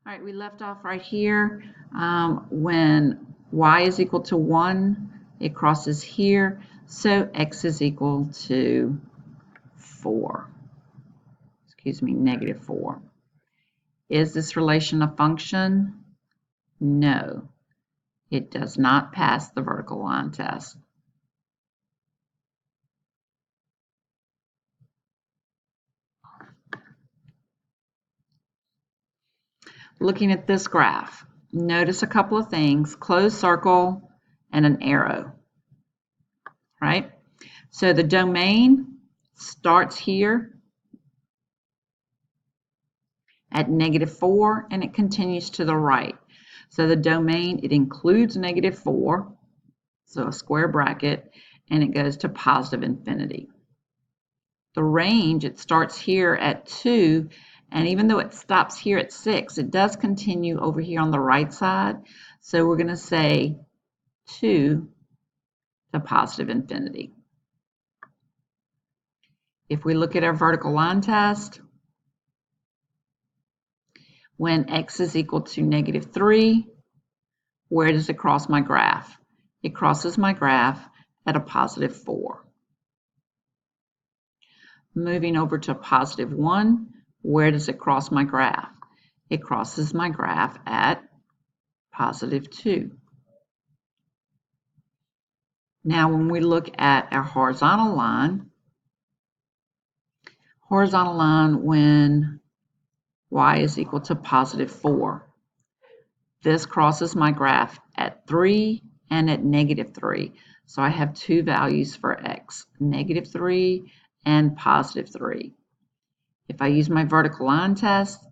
All right, we left off right here. When y is equal to 1, it crosses here, so x is equal to 4. Excuse me, negative 4. Is this relation a function? No, it does not pass the vertical line test. Looking at this graph, notice a couple of things: closed circle and an arrow, right? So the domain starts here at negative 4 and it continues to the right. So the domain, it includes negative 4, so a square bracket, and it goes to positive infinity. The range, it starts here at 2, and even though it stops here at 6, it does continue over here on the right side. So we're going to say 2 to positive infinity. If we look at our vertical line test, when x is equal to negative 3, where does it cross my graph? It crosses my graph at a positive 4. Moving over to positive 1, where does it cross my graph? It crosses my graph at positive 2. Now when we look at our horizontal line when y is equal to positive 4, this crosses my graph at 3 and at negative 3. So I have two values for x, negative 3 and positive 3. If I use my vertical line test,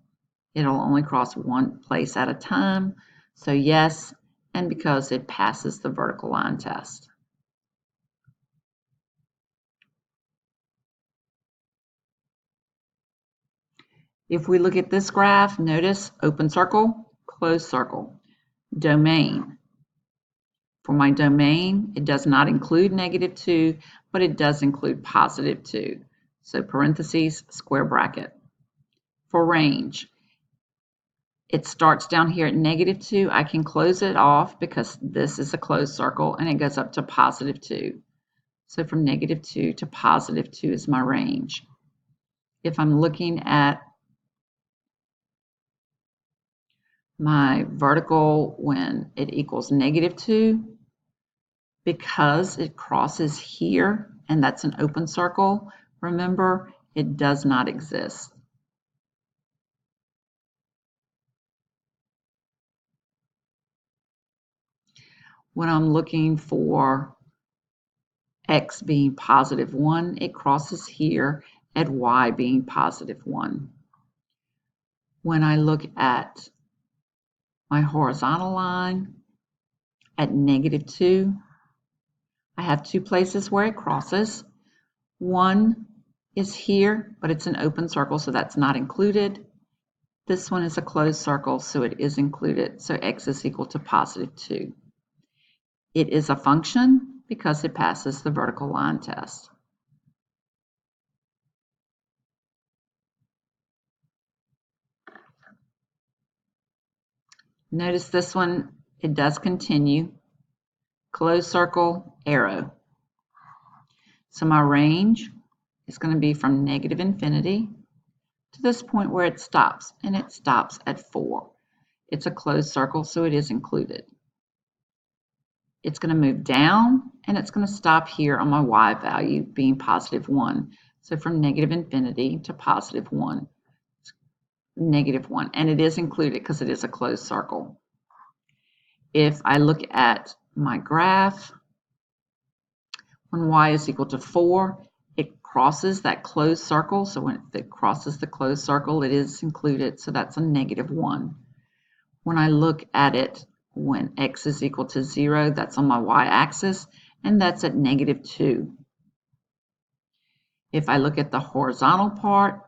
it'll only cross one place at a time. So yes, and because it passes the vertical line test. If we look at this graph, notice open circle, closed circle, domain. For my domain, it does not include negative 2, but it does include positive 2. So parentheses, square bracket. For range, it starts down here at negative 2. I can close it off because this is a closed circle and it goes up to positive 2. So from negative 2 to positive 2 is my range. If I'm looking at my vertical when it equals negative 2, because it crosses here and that's an open circle, remember, it does not exist. When I'm looking for x being positive 1, it crosses here at y being positive 1. When I look at my horizontal line at negative 2, I have two places where it crosses. One is here, but it's an open circle, so that's not included. This one is a closed circle, so it is included. So x is equal to positive 2. It is a function because it passes the vertical line test. Notice this one, it does continue. Closed circle, arrow. So my range is going to be from negative infinity to this point where it stops, and it stops at 4. It's a closed circle, so it is included. It's going to move down, and it's going to stop here on my y value being positive 1. So from negative infinity to positive 1, negative 1, and it is included because it is a closed circle. If I look at my graph, when y is equal to 4, it crosses that closed circle. So when it crosses the closed circle, it is included. So that's a negative 1. When I look at it when x is equal to 0, that's on my y-axis, and that's at negative 2. If I look at the horizontal part,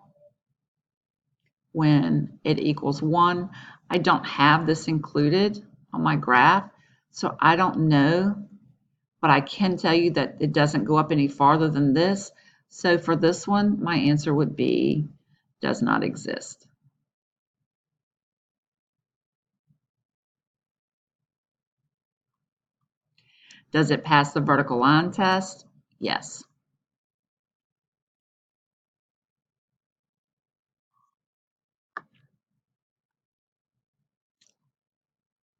when it equals 1, I don't have this included on my graph, so I don't know, but I can tell you that it doesn't go up any farther than this. So for this one, my answer would be does not exist. Does it pass the vertical line test? Yes.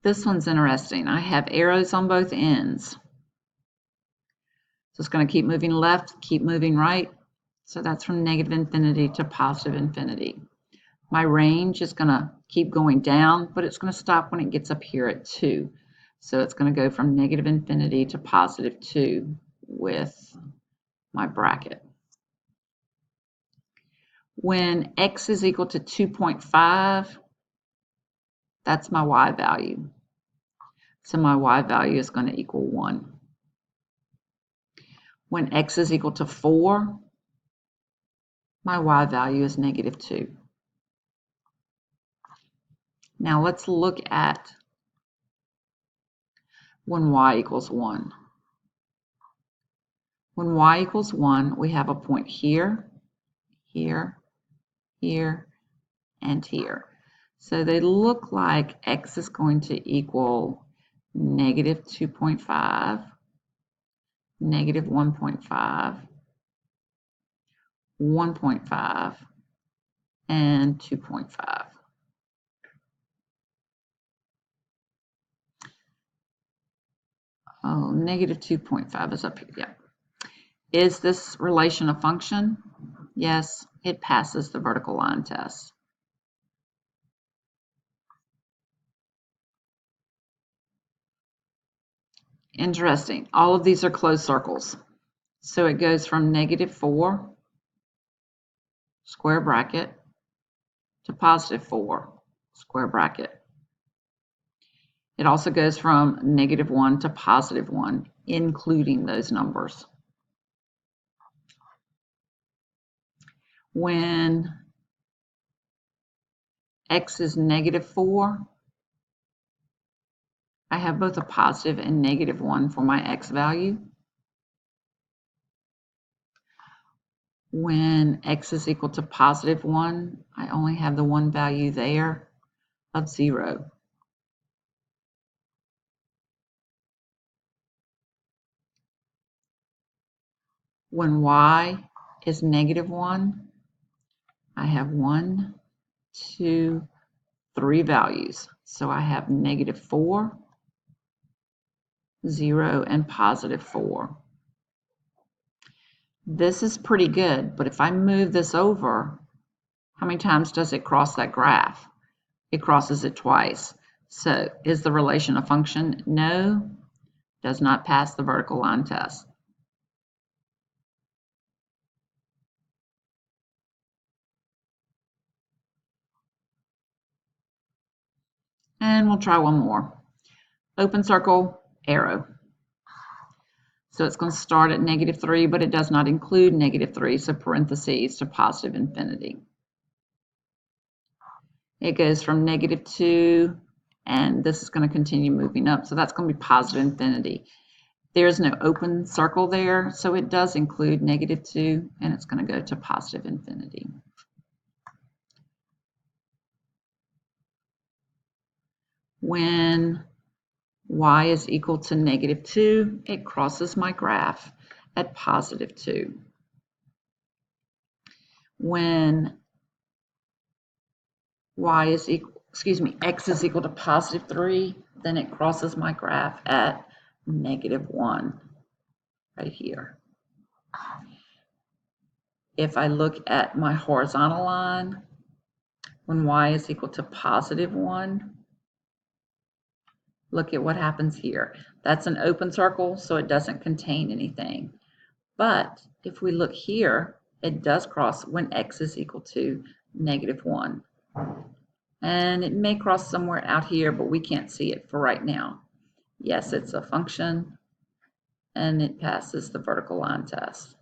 This one's interesting. I have arrows on both ends. So it's going to keep moving left, keep moving right. So that's from negative infinity to positive infinity. My range is going to keep going down, but it's going to stop when it gets up here at 2. So it's going to go from negative infinity to positive 2 with my bracket. When x is equal to 2.5, that's my y value. So my y value is going to equal 1. When x is equal to 4, my y value is negative 2. Now let's look at when y equals 1. When y equals 1, we have a point here, here, here, and here. So they look like x is going to equal negative 2.5, negative 1.5, 1.5, and 2.5. Oh, negative 2.5 is up here. Yeah. Is this relation a function? Yes, it passes the vertical line test. Interesting. All of these are closed circles. So it goes from negative 4, square bracket, to positive 4, square bracket. It also goes from negative 1 to positive 1, including those numbers. When x is negative 4, I have both a positive and negative 1 for my x value. When x is equal to positive 1, I only have the one value there of 0. When y is negative 1, I have 1, 2, 3 values. So I have negative 4, 0, and positive 4. This is pretty good, but if I move this over, how many times does it cross that graph? It crosses it twice. So is the relation a function? No, does not pass the vertical line test. And we'll try one more. Open circle, arrow. So it's going to start at negative 3, but it does not include negative 3, so parentheses to positive infinity. It goes from negative 2, and this is going to continue moving up, so that's going to be positive infinity. There's no open circle there, so it does include negative 2, and it's going to go to positive infinity. When y is equal to negative 2, it crosses my graph at positive 2. When x is equal to positive 3, then it crosses my graph at negative 1 right here. If I look at my horizontal line, when y is equal to positive 1, look at what happens here. That's an open circle, so it doesn't contain anything. But if we look here, it does cross when x is equal to negative 1. And it may cross somewhere out here, but we can't see it for right now. Yes, it's a function, and it passes the vertical line test.